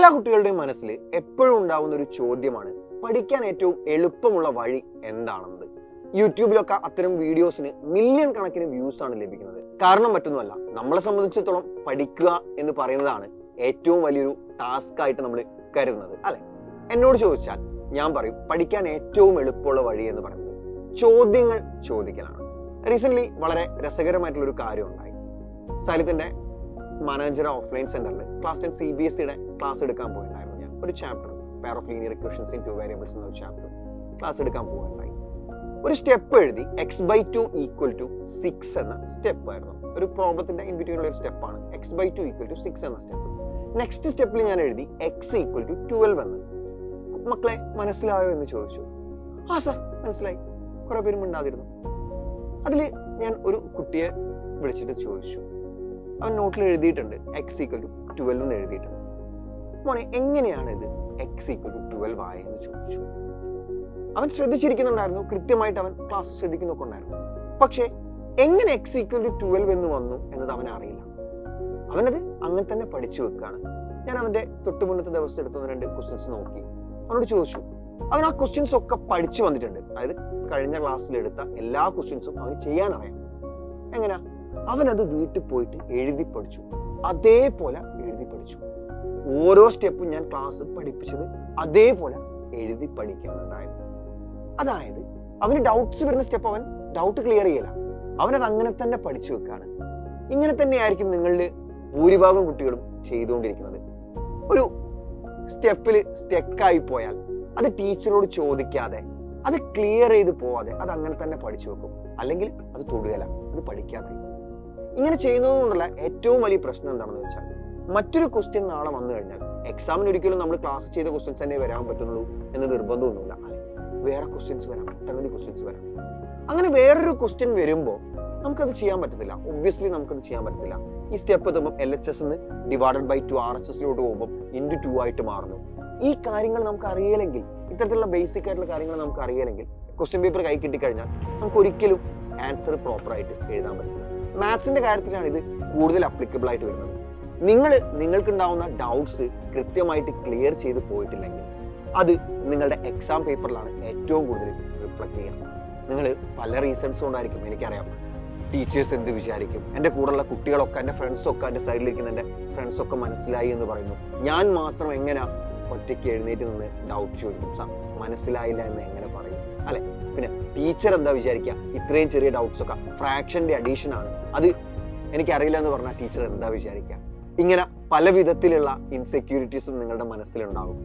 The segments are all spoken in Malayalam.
എല്ലാ കുട്ടികളുടെയും മനസ്സിൽ എപ്പോഴും ഉണ്ടാവുന്ന ഒരു ചോദ്യമാണ് പഠിക്കാൻ ഏറ്റവും എളുപ്പമുള്ള വഴി എന്താണെന്നത്. യൂട്യൂബിലൊക്കെ അത്തരം വീഡിയോസിന് മില്യൺ കണക്കിന് വ്യൂസ് ആണ് ലഭിക്കുന്നത്. കാരണം മറ്റൊന്നുമല്ല, നമ്മളെ സംബന്ധിച്ചിടത്തോളം പഠിക്കുക എന്ന് പറയുന്നതാണ് ഏറ്റവും വലിയൊരു ടാസ്ക് ആയിട്ട് നമ്മൾ കരുതുന്നത്, അല്ലെ? എന്നോട് ചോദിച്ചാൽ ഞാൻ പറയും പഠിക്കാൻ ഏറ്റവും എളുപ്പമുള്ള വഴി എന്ന് പറയുന്നത് ചോദ്യങ്ങൾ ചോദിക്കലാണ്. റീസെന്റ് വളരെ രസകരമായിട്ടുള്ള ഒരു കാര്യം ഉണ്ടായി. സൈലത്തിന്റെ മാനേജർ ഓഫ്ലൈൻ സെന്ററിൽ ക്ലാസ് 10 CBSEയുടെ ക്ലാസ് എടുക്കാൻ പോയിട്ടുണ്ടായിരുന്നു. ഞാൻ ഒരു chapter pair of linear equations in 2 variables എന്ന ഒരു ചാപ്റ്റർ ക്ലാസ് എടുക്കാൻ പോകുന്നുണ്ടായി. ഒരു സ്റ്റെപ്പ് എഴുതി x/2 = 6 എന്ന സ്റ്റെപ്പ് ആയിരുന്നു. ഒരു പ്രോബ്ലത്തിന്റെ ഇൻ ബിറ്റ്വീൻ ഉള്ള ഒരു സ്റ്റെപ്പാണ് x/2 = 6 എന്ന സ്റ്റെപ്പ്. നെക്സ്റ്റ് സ്റ്റെപ്പിൽ ഞാൻ എഴുതി x = 12 എന്ന്. മക്കളെ മനസ്സിലായോ എന്ന് ചോദിച്ചു. ആ സർ മനസ്സിലായി. കുറെ പേരും മിണ്ടാതിരുന്നു. അതിൽ ഞാൻ ഒരു കുട്ടിയെ വിളിച്ചിട്ട് ചോദിച്ചു. അവൻ നോട്ടിൽ എഴുതിയിട്ടുണ്ട് x = 12 എന്ന് എഴുതിയിട്ടുണ്ട്. മോനെ എങ്ങനെയാണ് ഇത് x = 12 ആയെന്ന് ചോദിച്ചു. അവൻ ശ്രദ്ധിച്ചിരിക്കുന്നുണ്ടായിരുന്നു, കൃത്യമായിട്ട് അവൻ ക്ലാസ് ശ്രദ്ധിക്കുന്നൊക്കെ ഉണ്ടായിരുന്നു. പക്ഷെ എങ്ങനെ x = 12 എന്ന് വന്നു എന്നത് അവന് അറിയില്ല. അവനത് അങ്ങനെ തന്നെ പഠിച്ചു വെക്കുകയാണ്. ഞാൻ അവന്റെ തൊട്ട് മുന്നത്തെ ദിവസം എടുത്തുന്ന 2 ക്വസ്റ്റ്യൻസ് നോക്കി അവനോട് ചോദിച്ചു. അവൻ ആ ക്വസ്റ്റ്യൻസ് ഒക്കെ പഠിച്ചു വന്നിട്ടുണ്ട്. അതായത് കഴിഞ്ഞ ക്ലാസ്സിൽ എടുത്ത എല്ലാ ക്വസ്റ്റ്യൻസും അവന് ചെയ്യാൻ അറിയാം. എങ്ങനെയാ? അവനത് വീട്ടിൽ പോയിട്ട് എഴുതി പഠിച്ചു. അതേപോലെ എഴുതി പഠിച്ചു. ഓരോ സ്റ്റെപ്പും ഞാൻ ക്ലാസ് പഠിപ്പിച്ചത് അതേപോലെ എഴുതി പഠിക്കാനുണ്ടായത്. അതായത് അവന് ഡൗട്ട്സ് വരുന്ന സ്റ്റെപ്പ് അവൻ ഡൗട്ട് ക്ലിയർ ചെയ്യല, അവനത് അങ്ങനെ തന്നെ പഠിച്ചു വെക്കാണ്. ഇങ്ങനെ തന്നെയായിരിക്കും നിങ്ങളിൽ ഭൂരിഭാഗം കുട്ടികളും ചെയ്തുകൊണ്ടിരിക്കുന്നത്. ഒരു സ്റ്റെപ്പിൽ സ്റ്റെക്കായി പോയാൽ അത് ടീച്ചറോട് ചോദിക്കാതെ, അത് ക്ലിയർ ചെയ്ത് പോവാതെ അത് അങ്ങനെ തന്നെ പഠിച്ചു വെക്കും. അല്ലെങ്കിൽ അത് തൊടുകല, അത് പഠിക്കാതായി. ഇങ്ങനെ ചെയ്യുന്നത് കൊണ്ടുള്ള ഏറ്റവും വലിയ പ്രശ്നം എന്താണെന്ന് വെച്ചാൽ, മറ്റൊരു ക്വസ്റ്റ്യൻ നാളെ വന്നു കഴിഞ്ഞാൽ എക്സാമിന് ഒരിക്കലും നമ്മൾ ക്ലാസ് ചെയ്ത ക്വസ്റ്റ്യൻസ് തന്നെ വരാൻ പറ്റുള്ളൂ എന്ന് നിർബന്ധമൊന്നുമില്ല. വേറെ ക്വസ്റ്റ്യൻസ് വരാം, ഒട്ടനവധി ക്വസ്റ്റ്യൻസ് വരാം. അങ്ങനെ വേറൊരു ക്വസ്റ്റ്യൻ വരുമ്പോൾ നമുക്കത് ചെയ്യാൻ പറ്റത്തില്ല. ഒബ്വിയസ്ലി നമുക്കത് ചെയ്യാൻ പറ്റത്തില്ല. ഈ സ്റ്റെപ്പ് എത്തുമ്പോൾ LHS /2 RHS പോകുമ്പോൾ × 2 ആയിട്ട് മാറുന്നു. ഈ കാര്യങ്ങൾ നമുക്ക് അറിയില്ലെങ്കിൽ, ഇത്തരത്തിലുള്ള ബേസിക് ആയിട്ടുള്ള കാര്യങ്ങൾ നമുക്ക് അറിയില്ലെങ്കിൽ, ക്വസ്റ്റ്യൻ പേപ്പർ കൈ കിട്ടിക്കഴിഞ്ഞാൽ നമുക്ക് ഒരിക്കലും ആൻസർ പ്രോപ്പർ ആയിട്ട് എഴുതാൻ പറ്റില്ല. മാത്സിന്റെ കാര്യത്തിലാണ് ഇത് കൂടുതൽ അപ്ലിക്കബിൾ ആയിട്ട് വരുന്നത്. നിങ്ങൾക്കുണ്ടാവുന്ന ഡൗട്ട്സ് കൃത്യമായിട്ട് ക്ലിയർ ചെയ്ത് പോയിട്ടില്ലെങ്കിൽ അത് നിങ്ങളുടെ എക്സാം പേപ്പറിലാണ് ഏറ്റവും കൂടുതൽ റിഫ്ലക്ട് ചെയ്യുന്നത്. നിങ്ങൾ പല റീസൺസ് കൊണ്ടായിരിക്കും, എനിക്കറിയാം. ടീച്ചേഴ്സ് എന്ത് വിചാരിക്കും, എൻ്റെ കൂടെയുള്ള കുട്ടികളൊക്കെ, എൻ്റെ ഫ്രണ്ട്സൊക്കെ, എൻ്റെ സൈഡിലിരിക്കുന്ന എൻ്റെ ഫ്രണ്ട്സൊക്കെ മനസ്സിലായി എന്ന് പറയുന്നു. ഞാൻ മാത്രം എങ്ങനെ ഒറ്റയ്ക്ക് എഴുന്നേറ്റ് നിന്ന് ഡൗട്ട് ചോദിക്കും, മനസ്സിലായില്ല എന്ന് എങ്ങനെ പറയും, അല്ലെ? പിന്നെ ടീച്ചർ എന്താ വിചാരിക്കുക, ഇത്രയും ചെറിയ ഡൗട്ട്സ് ഒക്കെ ഫ്രാക്ഷൻ്റെ അഡീഷൻ ആണ്, അത് എനിക്കറിയില്ല എന്ന് പറഞ്ഞാൽ ടീച്ചർ എന്താ വിചാരിക്കുക? ഇങ്ങനെ പല വിധത്തിലുള്ള ഇൻസെക്യൂരിറ്റീസും നിങ്ങളുടെ മനസ്സിലുണ്ടാകും.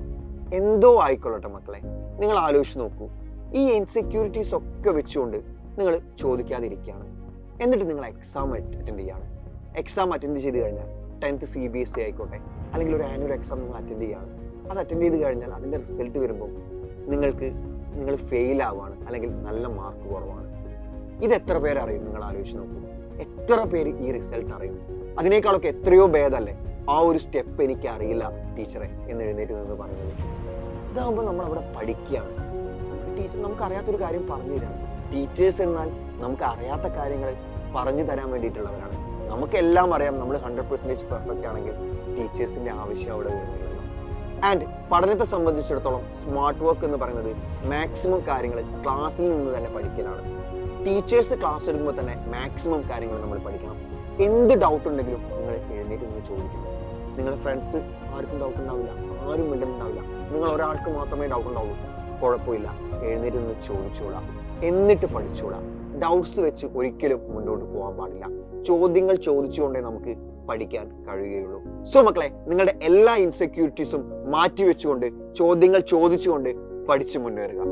എന്തോ ആയിക്കൊള്ളട്ടെ മക്കളെ, നിങ്ങൾ ആലോചിച്ച് നോക്കൂ. ഈ ഇൻസെക്യൂരിറ്റീസ് ഒക്കെ വെച്ചുകൊണ്ട് നിങ്ങൾ ചോദിക്കാതിരിക്കുകയാണ്. എന്നിട്ട് നിങ്ങൾ എക്സാം അറ്റൻഡ് ചെയ്യാണ്. എക്സാം അറ്റൻഡ് ചെയ്ത് കഴിഞ്ഞാൽ 10th CBSE ആയിക്കോട്ടെ, അല്ലെങ്കിൽ ഒരു ആനുവൽ എക്സാം നിങ്ങൾ അറ്റൻഡ് ചെയ്യുകയാണ്. അത് അറ്റൻഡ് ചെയ്ത് കഴിഞ്ഞാൽ അതിൻ്റെ റിസൾട്ട് വരുമ്പോൾ നിങ്ങൾ ഫെയിൽ ആവുകയാണ്, അല്ലെങ്കിൽ നല്ല മാർക്ക് കുറവാണ്. ഇത് എത്ര പേര് അറിയും? നിങ്ങൾ ആലോചിച്ച് നോക്കൂ. എത്ര പേര് ഈ റിസൾട്ട് അറിയും? അതിനേക്കാളൊക്കെ എത്രയോ ഭേദമല്ലേ ആ ഒരു സ്റ്റെപ്പ് എനിക്ക് അറിയില്ല ടീച്ചറെ എന്ന് എഴുന്നേറ്റ് നിന്ന് പറയുന്നത്. ഇതാകുമ്പോൾ നമ്മൾ അവിടെ പഠിക്കുകയാണ്. ടീച്ചർ നമുക്ക് അറിയാത്തൊരു കാര്യം പറഞ്ഞു തരാണ്. ടീച്ചേഴ്സ് എന്നാൽ നമുക്ക് അറിയാത്ത കാര്യങ്ങൾ പറഞ്ഞു തരാൻ വേണ്ടിയിട്ടുള്ളവരാണ്. നമുക്കെല്ലാം അറിയാം, നമ്മൾ 100% പെർഫെക്റ്റ് ആണെങ്കിൽ ടീച്ചേഴ്സിന്റെ ആവശ്യം അവിടെ വരുന്നില്ല. ആൻഡ് പഠനത്തെ സംബന്ധിച്ചിടത്തോളം സ്മാർട്ട് വർക്ക് എന്ന് പറയുന്നത് മാക്സിമം കാര്യങ്ങൾ ക്ലാസ്സിൽ നിന്ന് തന്നെ പഠിക്കലാണ്. ടീച്ചേഴ്സ് ക്ലാസ് എടുക്കുമ്പോൾ തന്നെ മാക്സിമം കാര്യങ്ങൾ നമ്മൾ പഠിക്കണം. എന്ത് ഡൗട്ട് ഉണ്ടെങ്കിലും നിങ്ങൾ എഴുന്നേറ്റ് നിന്ന് ചോദിക്കണം. നിങ്ങളുടെ ഫ്രണ്ട്സ് ആർക്കും ഡൗട്ട് ഉണ്ടാവില്ല, ആരും മിണ്ടുന്നുണ്ടാവില്ല. നിങ്ങൾ ഒരാൾക്ക് മാത്രമേ ഡൗട്ട് ഉണ്ടാവുള്ളൂ. കുഴപ്പമില്ല, എഴുന്നേറ്റ് നിന്ന് ചോദിച്ചോളാം, എന്നിട്ട് പഠിച്ചോളാം. ഡൗട്ട്സ് വെച്ച് ഒരിക്കലും മുന്നോട്ട് പോകാൻ പാടില്ല. ചോദ്യങ്ങൾ ചോദിച്ചുകൊണ്ടേ നമുക്ക് പഠിക്കാൻ കഴിയുകയുള്ളൂ. സോ മക്കളെ, നിങ്ങളുടെ എല്ലാ ഇൻസെക്യൂരിറ്റീസും മാറ്റിവെച്ചുകൊണ്ട് ചോദ്യങ്ങൾ ചോദിച്ചുകൊണ്ട് പഠിച്ചു മുന്നേറുക.